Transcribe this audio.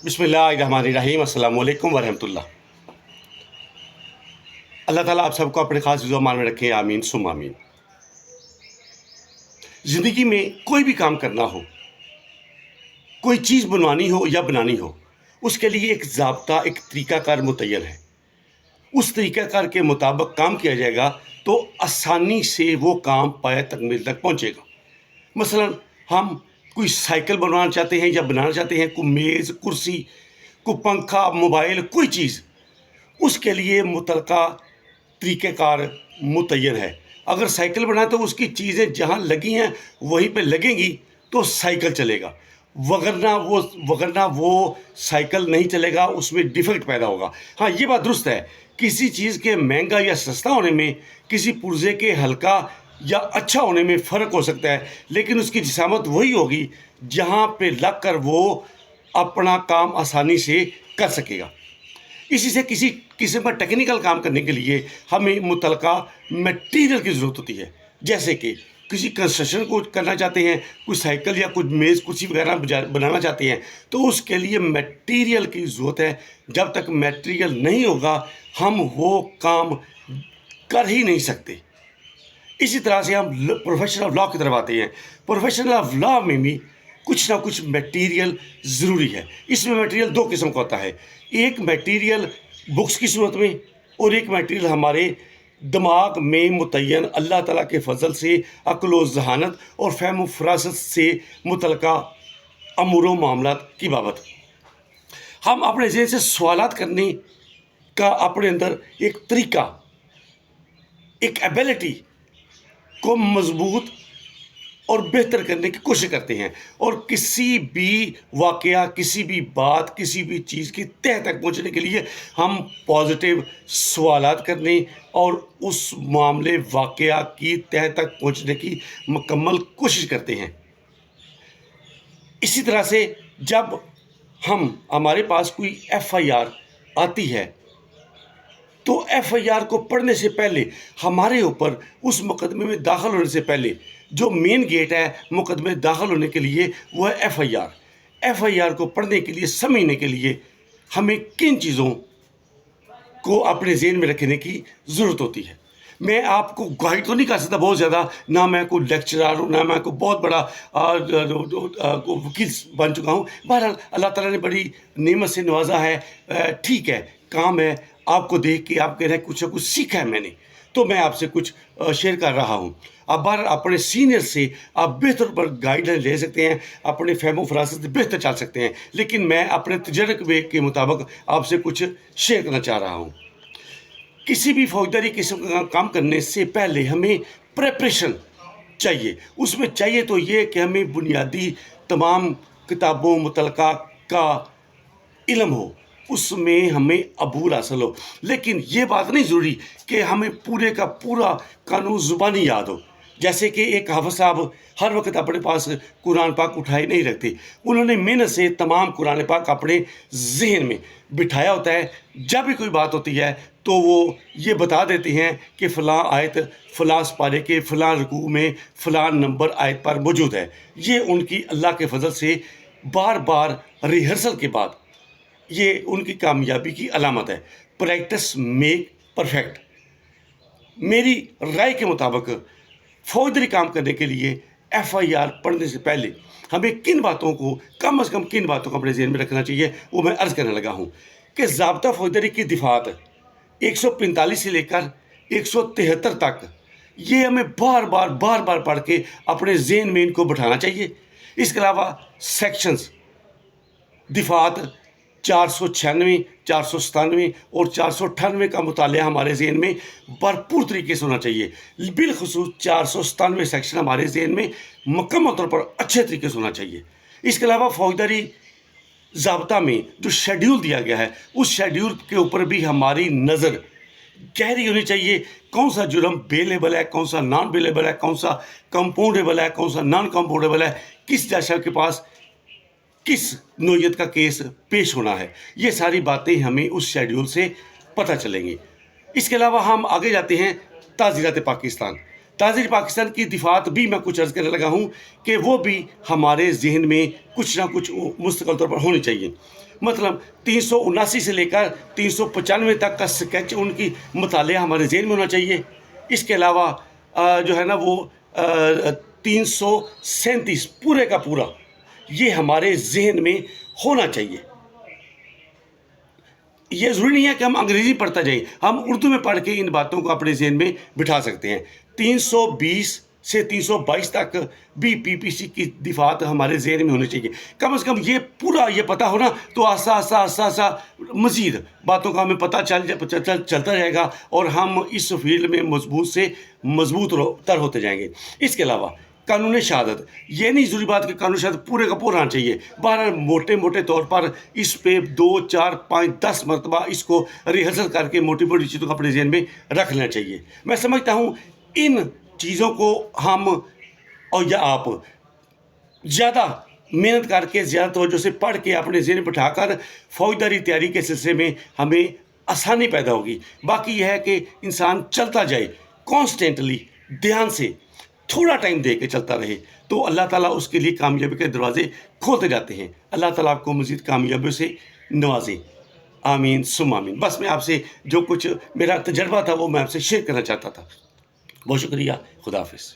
बिस्मिल्लाहिर्रहमानिर्रहीम अस्सलाम वालेकुम वरहमतुल्लाह। अल्लाह ताला आप सबको अपने खास हिफ्ज़ मान में रखे, आमीन सुम आमीन। ज़िंदगी में कोई भी काम करना हो, कोई चीज़ बनवानी हो या बनानी हो, उसके लिए एक ज़ाब्ता, एक तरीक़ाकार मुतय्यन है। उस तरीक़ाकार के मुताबिक काम किया जाएगा तो आसानी से वो काम पाया तकमील तक पहुँचेगा। मसलन हम कोई साइकिल बनवाना चाहते हैं या बनाना चाहते हैं, कोई मेज़, कुर्सी, कोई पंखा, मोबाइल, कोई चीज़, उसके लिए मुतलका तरीक़ेकार मुतय्यन है। अगर साइकिल बनाए तो उसकी चीज़ें जहाँ लगी हैं वहीं पे लगेंगी तो साइकिल चलेगा, वगरना वो साइकिल नहीं चलेगा, उसमें डिफेक्ट पैदा होगा। हाँ, ये बात दुरुस्त है, किसी चीज़ के महंगा या सस्ता होने में, किसी पुर्जे के हल्का या अच्छा होने में फ़र्क हो सकता है, लेकिन उसकी जिसामत वही होगी जहाँ पे लग कर वो अपना काम आसानी से कर सकेगा। इसी से किसी किस्म का टेक्निकल काम करने के लिए हमें मुतलका मटेरियल की ज़रूरत होती है। जैसे कि किसी कंस्ट्रक्शन को करना चाहते हैं, कोई साइकिल या कुछ मेज़ कुर्सी वगैरह बनाना चाहते हैं, तो उसके लिए मटेरियल की ज़रूरत है। जब तक मटेरियल नहीं होगा हम वो काम कर ही नहीं सकते। इसी तरह से हम प्रोफेशन ऑफ लॉ की तरफ आते हैं। प्रोफेशन ऑफ लॉ में भी कुछ ना कुछ मटेरियल ज़रूरी है। इसमें मटेरियल दो किस्म का होता है, एक मटेरियल बुक्स की सूरत में और एक मटेरियल हमारे दिमाग में मुतय्यन अल्लाह ताला के फजल से अक्ल व ज़हानत और फ़हम व फ़रासत से मुतलका अमूर व मामलात की बाबत। हम अपने ज़हन से सवालात करने का अपने अंदर एक तरीका, एक एबिलिटी को मजबूत और बेहतर करने की कोशिश करते हैं, और किसी भी वाक़या, किसी भी बात, किसी भी चीज़ की तह तक पहुंचने के लिए हम पॉजिटिव सवालात करने और उस मामले वाक़या की तह तक पहुंचने की मुकम्मल कोशिश करते हैं। इसी तरह से जब हमारे पास कोई FIR आती है तो FIR को पढ़ने से पहले हमारे ऊपर उस मुकदमे में दाखिल होने से पहले जो मेन गेट है मुकदमे में दाखिल होने के लिए वो है FIR को पढ़ने के लिए, समझने के लिए हमें किन चीज़ों को अपने ज़हन में रखने की ज़रूरत होती है। मैं आपको गाइड तो नहीं कर सकता बहुत ज़्यादा, ना मैं कोई लेक्चरर हूँ, ना मैं कोई बहुत बड़ा वकील बन चुका हूँ। बहरहाल अल्लाह ताला ने बड़ी नेमत से नवाजा है। ठीक है, काम है, आपको देख के आप कह रहे हैं कुछ ना कुछ सीखा है मैंने, तो मैं आपसे कुछ शेयर कर रहा हूँ। आप बार अपने सीनियर से आप बेहतर पर गाइडलाइन ले सकते हैं, अपने फहम फरासत से बेहतर चल सकते हैं, लेकिन मैं अपने तजर्बे के मुताबिक आपसे कुछ शेयर करना चाह रहा हूँ। किसी भी फौजदारी किस्म का काम करने से पहले हमें प्रेपरेशन चाहिए। उसमें चाहिए तो ये कि हमें बुनियादी तमाम किताबों मुतलका का इल्म हो, उसमें हमें अबूल हासिल हो, लेकिन ये बात नहीं ज़रूरी कि हमें पूरे का पूरा कानून ज़ुबानी याद हो। जैसे कि एक हाफ़िज़ साहब हर वक्त अपने पास कुरान पाक उठाए नहीं रखते, उन्होंने मेहनत से तमाम कुरान पाक अपने जहन में बिठाया होता है। जब भी कोई बात होती है तो वो ये बता देते हैं कि फ़लाँ आयत फ़लाँ पारे के फ़लाँ रुकू में फ़लाँ नंबर आयत पर मौजूद है। ये उनकी अल्लाह के फजल से बार बार रिहर्सल के बाद ये उनकी कामयाबी की अलामत है। Practice make perfect. मेरी राय के मुताबिक फौजदारी काम करने के लिए FIR पढ़ने से पहले हमें किन बातों को कम अज़ कम किन बातों को अपने ज़हन में रखना चाहिए, वो मैं अर्ज़ करने लगा हूँ कि ज़ाब्ता फौजदारी की दिफ़ात 145 से लेकर 173 तक, ये हमें बार बार पढ़ के अपने ज़हन में इनको बिठाना चाहिए। इसके अलावा सेक्शंस दिफ़ात 496, 497 और 498 का मुतालिया हमारे ज़हन में भरपूर तरीके से होना चाहिए। बिलखुसूस 497 सेक्शन हमारे ज़हन में मुकम्मल तौर पर अच्छे तरीके से होना चाहिए। इसके अलावा फौजदारी ज़ाब्ता में जो शेड्यूल दिया गया है, उस शेड्यूल के ऊपर भी हमारी नज़र गहरी होनी चाहिए। कौन सा जुर्म बेलेबल है, कौन सा नॉन बेलेबल है, कौन सा कंपाउंडेबल है, कौन सा नॉन कंपाउंडेबल है, किस जज साहब के पास किस नौयत का केस पेश होना है, ये सारी बातें हमें उस शेड्यूल से पता चलेंगी। इसके अलावा हम आगे जाते हैं ताज़ीरात पाकिस्तान। تاجر پاکستان کی دفعات بھی میں کچھ عرض کرنے لگا ہوں کہ وہ بھی ہمارے ذہن میں کچھ نہ کچھ مستقل طور پر ہونی چاہیے. مطلب 379 سے لے کر 395 تک کا سکیچ ان کی مطالعہ ہمارے ذہن میں ہونا چاہیے. اس کے علاوہ جو ہے نا وہ 337 پورے کا پورا یہ ہمارے ذہن میں ہونا چاہیے. یہ ضروری نہیں ہے کہ ہم انگریزی پڑھتا جائیں، ہم اردو میں پڑھ کے ان باتوں کو اپنے ذہن میں بٹھا سکتے ہیں. 320 سے 322 تک بھی پی پی سی کی دفعات ہمارے ذہن میں ہونے چاہیے. کم از کم یہ پورا یہ پتہ ہونا تو آسا مزید باتوں کا ہمیں پتہ چلتا رہے گا اور ہم اس فیلڈ میں مضبوط سے مضبوط تر ہوتے جائیں گے. اس کے علاوہ قانون شہادت، یہ نہیں ضروری بات کہ قانون شہادت پورے کا پورا آنا چاہیے. بہرحال موٹے طور پر اس پہ 2 4 5 10 مرتبہ اس کو ریہرسل کر کے موٹی چیزوں کو اپنے ذہن میں رکھ لینا چاہیے. میں سمجھتا ہوں ان چیزوں کو ہم اور یا آپ زیادہ محنت کر کے زیادہ توجہ سے پڑھ کے اپنے ذہن میں بٹھا کر فوجداری تیاری کے سلسلے میں ہمیں آسانی پیدا ہوگی. باقی یہ ہے کہ انسان چلتا جائے کانسٹنٹلی، دھیان سے تھوڑا ٹائم دے کے چلتا رہے تو اللہ تعالیٰ اس کے لیے کامیابی کے دروازے کھولتے جاتے ہیں. اللہ تعالیٰ آپ کو مزید کامیابیوں سے نوازے. آمین ثم آمین. بس میں آپ سے جو کچھ میرا تجربہ تھا وہ میں آپ سے شیئر کرنا چاہتا تھا. بہت شکریہ. خدا حافظ.